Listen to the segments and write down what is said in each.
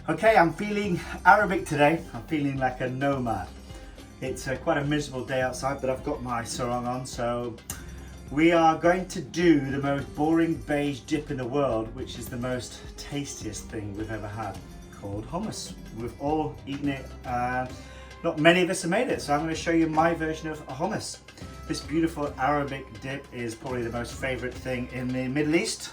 Okay, I'm feeling Arabic today. I'm feeling like a nomad. It's quite a miserable day outside, but I've got my sarong on, so we are going to do the most boring beige dip in the world, which is the most tastiest thing we've ever had, called hummus. We've all eaten it, not many of us have made it, so I'm going to show you my version of a hummus. This beautiful Arabic dip is probably the most favourite thing in the Middle East.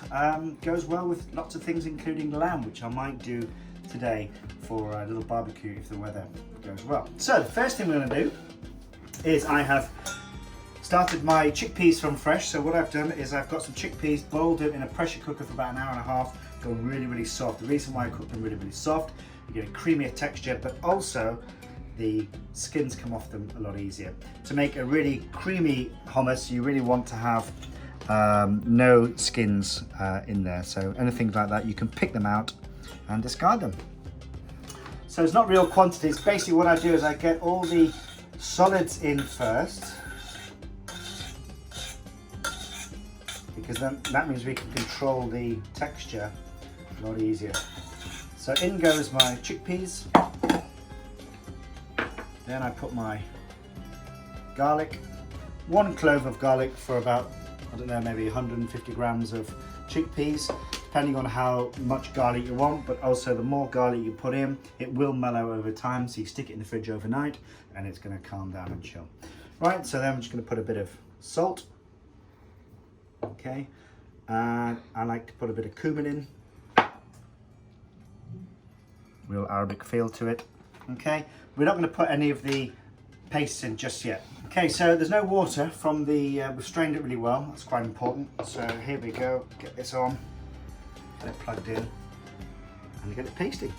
Goes well with lots of things, including lamb, which I might do today for a little barbecue if the weather goes well. So the first thing we're going to do is I have started my chickpeas from fresh. So what I've done is I've got some chickpeas, boiled them in a pressure cooker for about an hour and a half, go really soft. The reason why I cook them really soft, you get a creamier texture, but also the skins come off them a lot easier. To make a really creamy hummus, you really want to have no skins in there. So anything like that, you can pick them out and discard them. So it's not real quantities. Basically what I do is I get all the solids in first, because then that means we can control the texture a lot easier. So in goes my chickpeas. Then I put my garlic, 1 clove of garlic for about, I don't know, maybe 150 grams of chickpeas, depending on how much garlic you want, but also the more garlic you put in, it will mellow over time, so you stick it in the fridge overnight and it's going to calm down and chill. Right, so then I'm just going to put a bit of salt, okay, and I like to put a bit of cumin in, real Arabic feel to it, okay. We're not going to put any of the pastes in just yet. Okay, so there's no water from the, we've strained it really well, that's quite important. So here we go, get this on, get it plugged in, and get it pasting.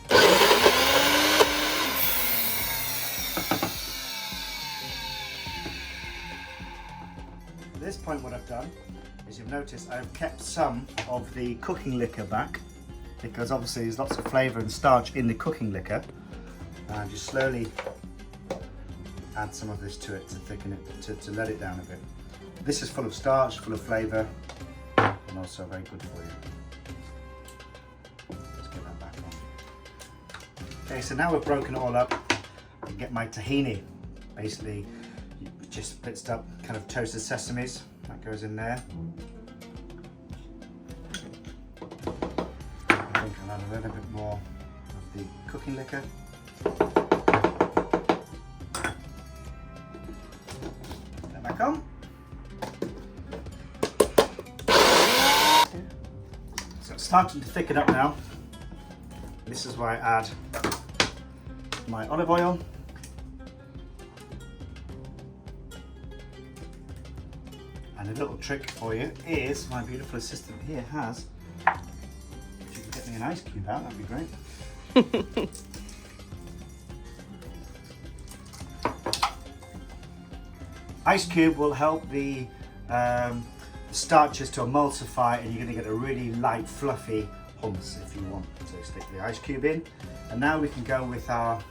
At this point what I've done is, you've noticed I've kept some of the cooking liquor back, because obviously there's lots of flavour and starch in the cooking liquor. And just slowly add some of this to it to thicken it, to let it down a bit. This is full of starch, full of flavour, and also very good for you. Let's get that back on. Okay, so now we've broken it all up, I get my tahini. Basically, just blitzed up kind of toasted sesames, that goes in there. I think I'll add a little bit more of the cooking liquor. Back on. So it's starting to thicken up now. This is where I add my olive oil. And a little trick for you is, my beautiful assistant here has, if you can get me an ice cube out, that'd be great. Ice cube will help the starches to emulsify, and you're going to get a really light, fluffy hummus if you want. So stick the ice cube in, and now we can go with our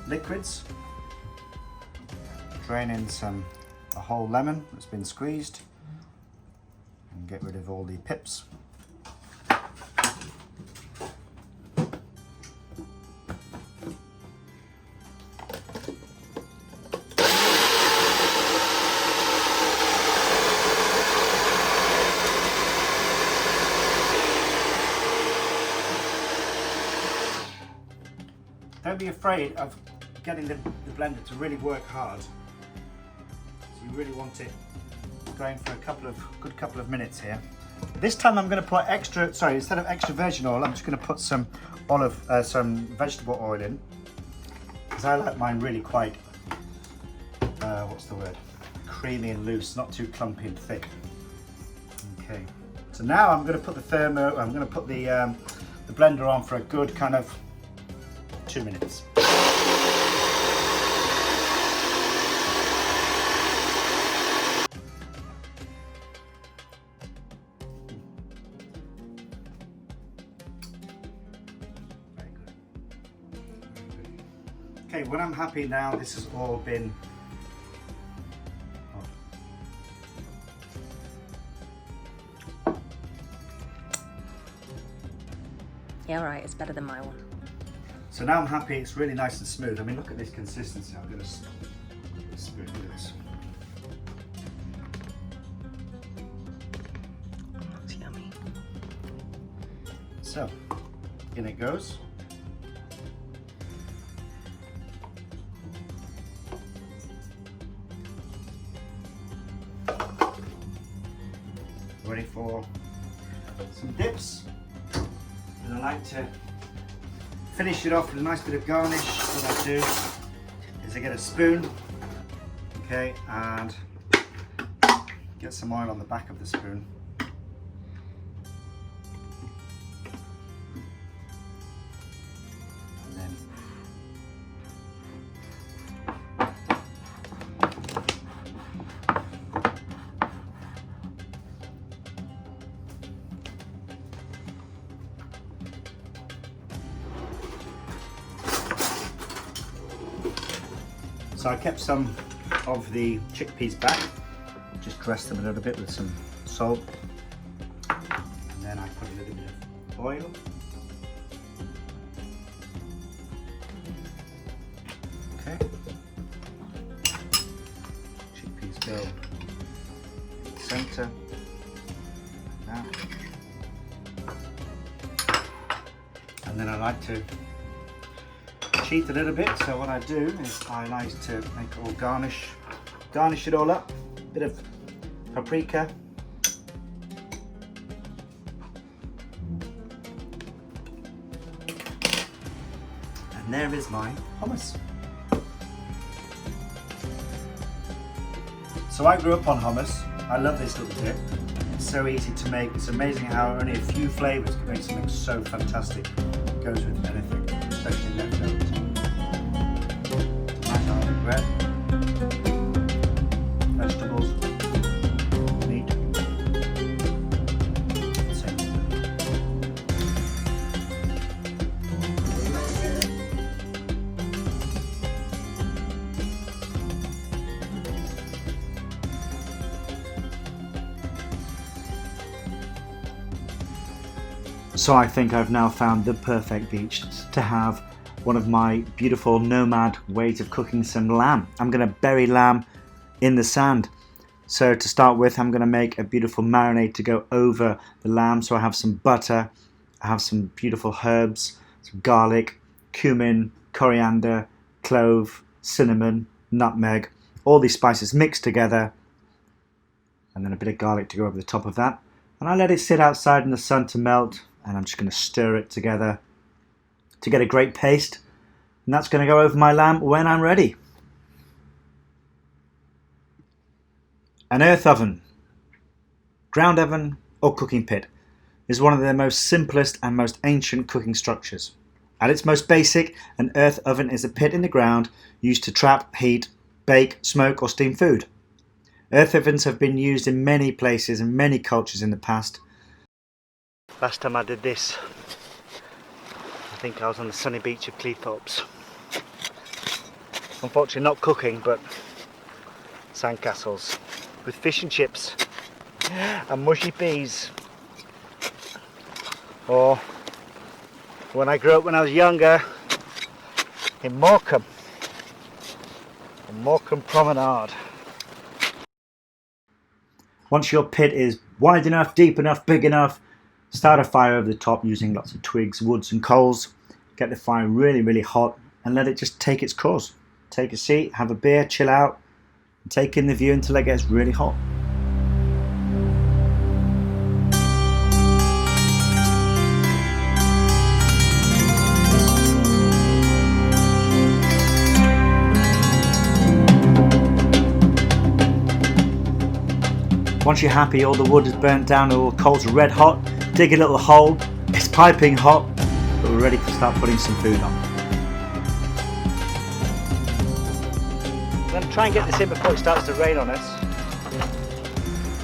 liquids. Drain in a whole lemon that's been squeezed, and get rid of all the pips. Don't be afraid of getting the blender to really work hard. So you really want it going for a good couple of minutes here. This time I'm going to put instead of extra virgin oil, I'm just going to put some vegetable oil in, because I like mine really quite, creamy and loose, not too clumpy and thick. Okay, so now I'm going to put the blender on for a good kind of 2 minutes. Very good. Okay, when I'm happy now, this has all been Yeah, right, it's better than my one. So now I'm happy, it's really nice and smooth. I mean, look at this consistency. I'm going to spoon this. It's yummy. So, in it goes. Ready for some dips. And I like to finish it off with a nice bit of garnish. What I do is I get a spoon, okay, and get some oil on the back of the spoon. And then so I kept some of the chickpeas back, just dress them a little bit with some salt, and then I put a little bit of oil. Okay, chickpeas go in the centre, like that. And then I like to cheat a little bit, so what I do is I like to make a little garnish it all up, bit of paprika, and there is my hummus. So I grew up on hummus. I love this little dip. It's so easy to make. It's amazing how only a few flavours can make something so fantastic. It goes with anything, especially leftovers. Bread, vegetables, meat, same. So I think I've now found the perfect beach to have one of my beautiful Nomad ways of cooking some lamb. I'm going to bury lamb in the sand. So to start with, I'm going to make a beautiful marinade to go over the lamb. So I have some butter, I have some beautiful herbs, some garlic, cumin, coriander, clove, cinnamon, nutmeg, all these spices mixed together, and then a bit of garlic to go over the top of that. And I let it sit outside in the sun to melt, and I'm just going to stir it together to get a great paste, and that's going to go over my lamb when I'm ready. An earth oven, ground oven or cooking pit is one of the most simplest and most ancient cooking structures. At its most basic, an earth oven is a pit in the ground used to trap, heat, bake, smoke or steam food. Earth ovens have been used in many places and many cultures in the past. Last time I did this, I think I was on the sunny beach of Cleethorpes. Unfortunately not cooking, but sandcastles with fish and chips and mushy peas. Or when I grew up when I was younger in Morecambe, on Morecambe Promenade. Once your pit is wide enough, deep enough, big enough, start a fire over the top using lots of twigs, woods and coals. Get the fire really, really hot and let it just take its course. Take a seat, have a beer, chill out, and take in the view until it gets really hot. Once you're happy, all the wood is burnt down, all the coals are red hot, dig a little hole, it's piping hot, but we're ready to start putting some food on. I'm going to try and get this in before it starts to rain on us.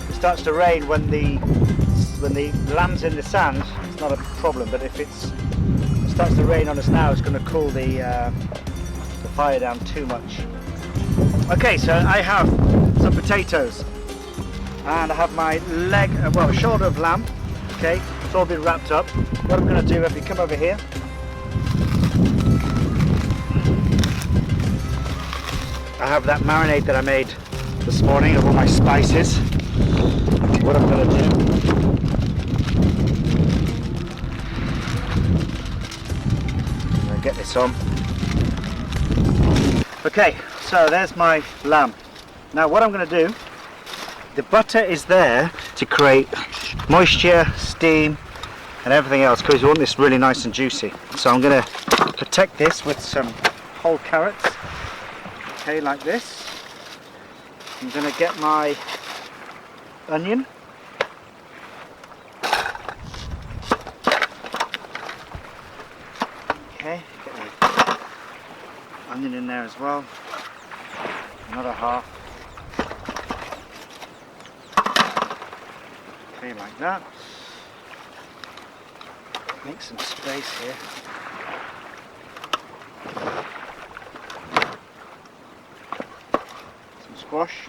It starts to rain when the lamb's in the sand, it's not a problem, but if it starts to rain on us now, it's going to cool the fire down too much. Okay, so I have some potatoes. And I have my leg, well, shoulder of lamb. Okay, it's all been wrapped up. What I'm going to do, if you come over here, I have that marinade that I made this morning of all my spices. What I'm going to do, I'm going to get this on. Okay, so there's my lamb. Now what I'm going to do, the butter is there to create moisture, steam and everything else, because we want this really nice and juicy. So I'm going to protect this with some whole carrots, okay, like this. I'm going to get my onion. Okay, get the onion in there as well. Another half. Okay, like that. Make some space here. Some squash.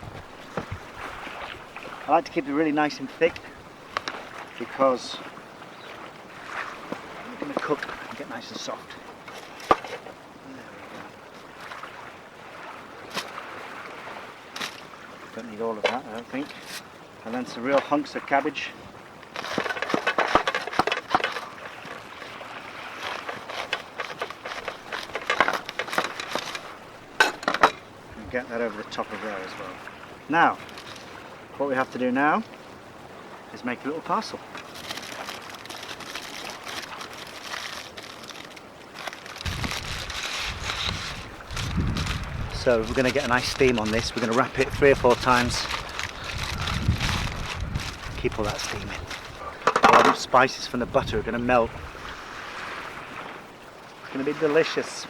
I like to keep it really nice and thick because I'm going to cook and get nice and soft. Don't need all of that, I don't think. And then some real hunks of cabbage. And get that over the top of there as well. Now, what we have to do now is make a little parcel. So we're going to get a nice steam on this. We're going to wrap it 3 or 4 times. Keep all that steam in. All the spices from the butter are going to melt. It's going to be delicious.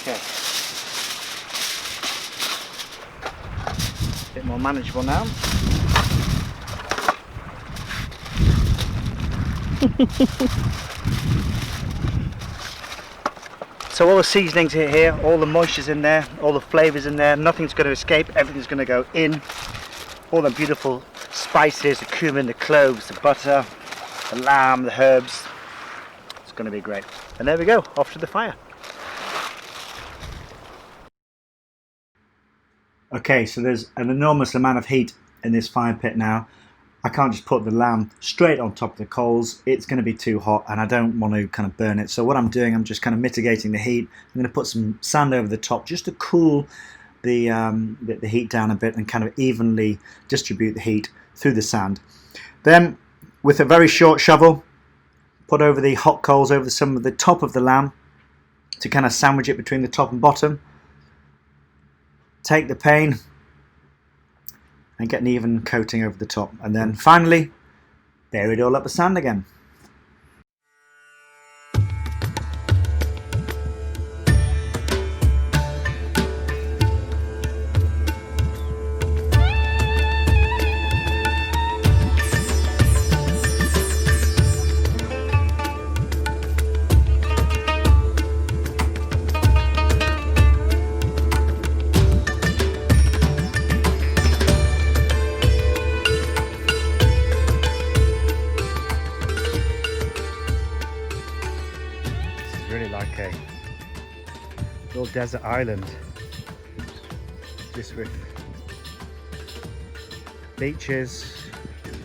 Okay. A bit more manageable now. So all the seasonings are here, all the moisture's in there, all the flavours in there, nothing's going to escape, everything's going to go in. All the beautiful spices, the cumin, the cloves, the butter, the lamb, the herbs. It's going to be great. And there we go, off to the fire. Okay, so there's an enormous amount of heat in this fire pit now. I can't just put the lamb straight on top of the coals. It's going to be too hot and I don't want to kind of burn it. So what I'm doing, I'm just kind of mitigating the heat. I'm going to put some sand over the top just to cool the heat down a bit and kind of evenly distribute the heat through the sand. Then with a very short shovel, put over the hot coals over some of the top of the lamb to kind of sandwich it between the top and bottom. Take the pane and get an even coating over the top, and then finally bury it all up with sand again. Like a little desert island, just with beaches,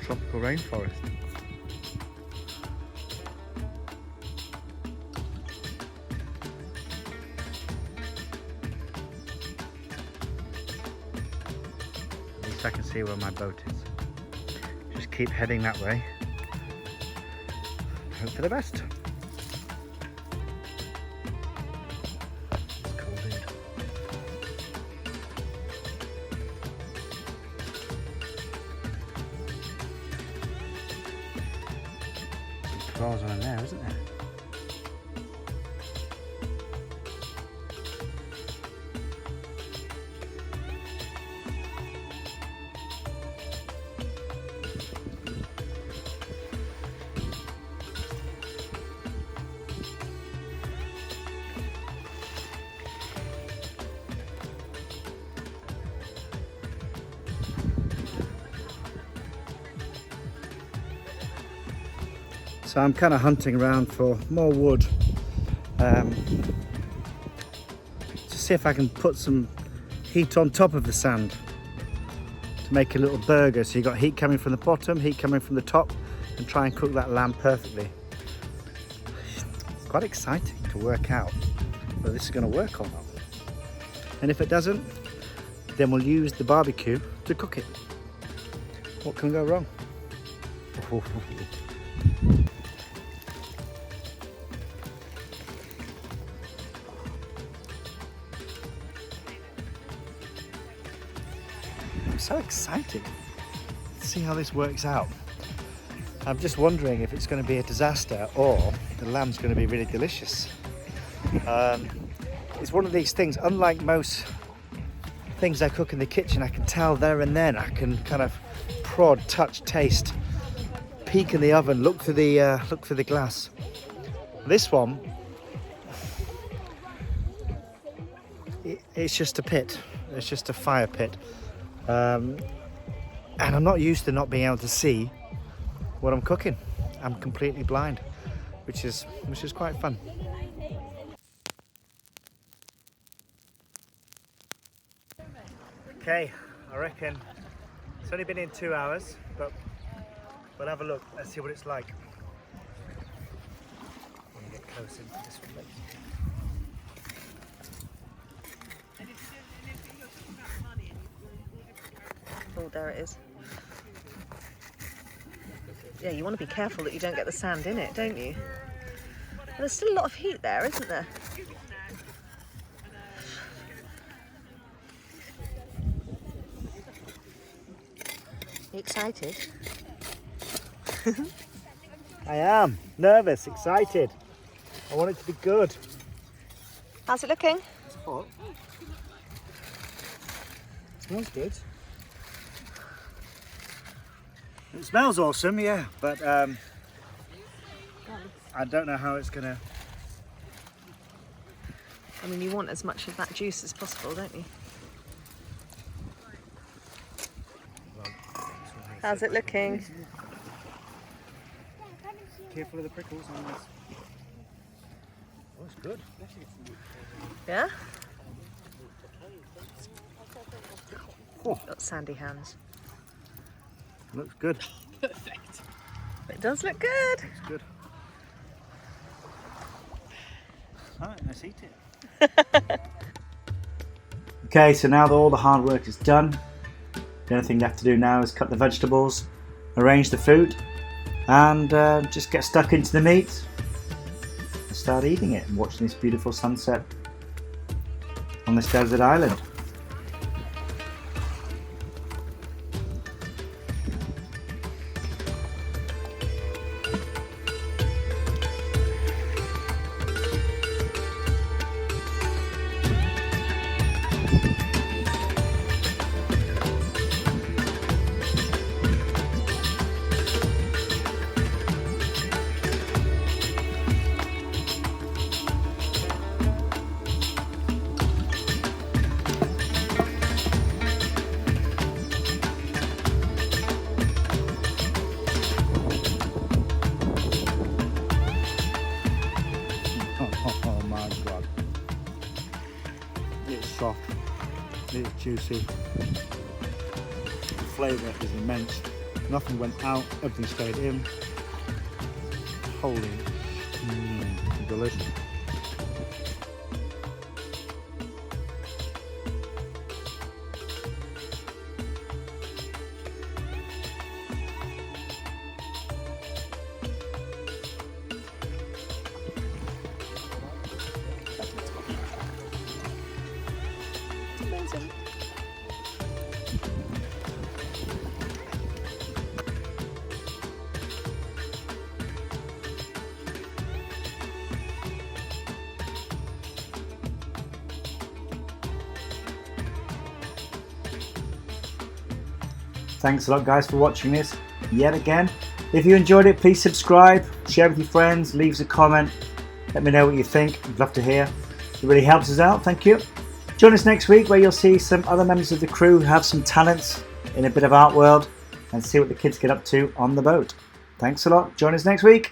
tropical rainforest. At least I can see where my boat is. Just keep heading that way. Hope for the best. Claws on there, isn't there? So I'm kind of hunting around for more wood to see if I can put some heat on top of the sand to make a little burger. So you've got heat coming from the bottom, heat coming from the top, and try and cook that lamb perfectly. It's quite exciting to work out whether this is going to work or not. And if it doesn't, then we'll use the barbecue to cook it. What can go wrong? I'm so excited to see how this works out. I'm just wondering if it's going to be a disaster or the lamb's going to be really delicious. It's one of these things, unlike most things I cook in the kitchen, I can tell there and then. I can kind of prod, touch, taste, peek in the oven, look through the glass. This one, it's just a pit. It's just a fire pit, and I'm not used to not being able to see what I'm cooking. I'm completely blind, which is quite fun. Okay, I reckon it's only been in 2 hours, but we'll have a look. Let's see what it's like. Let me get close into this one. Oh, there it is. Yeah, you want to be careful that you don't get the sand in it, don't you? Well, there's still a lot of heat there, isn't there? You excited? I am nervous, excited. I want it to be good. How's it looking? It's hot. It smells good. It smells awesome, yeah, but I don't know how it's gonna. I mean, you want as much of that juice as possible, don't you? How's it looking? Careful of the prickles on this. Oh, it's good. Yeah? Oh, Got sandy hands. looks good. Perfect. It does look good. It's good. Alright, let's eat it. Okay, so now that all the hard work is done, the only thing left to do now is cut the vegetables, arrange the food, and just get stuck into the meat and start eating it and watching this beautiful sunset on this desert island. Oh my god. It's soft, it's juicy, the flavour is immense, nothing went out, everything stayed in. Holy, delicious. Amazing. Thanks a lot guys for watching this yet again. If you enjoyed it, please subscribe, share with your friends, leave us a comment, let me know what you think. I'd love to hear. It really helps us out. Thank you. Join us next week where you'll see some other members of the crew who have some talents in a bit of art world and see what the kids get up to on the boat. Thanks a lot. Join us next week.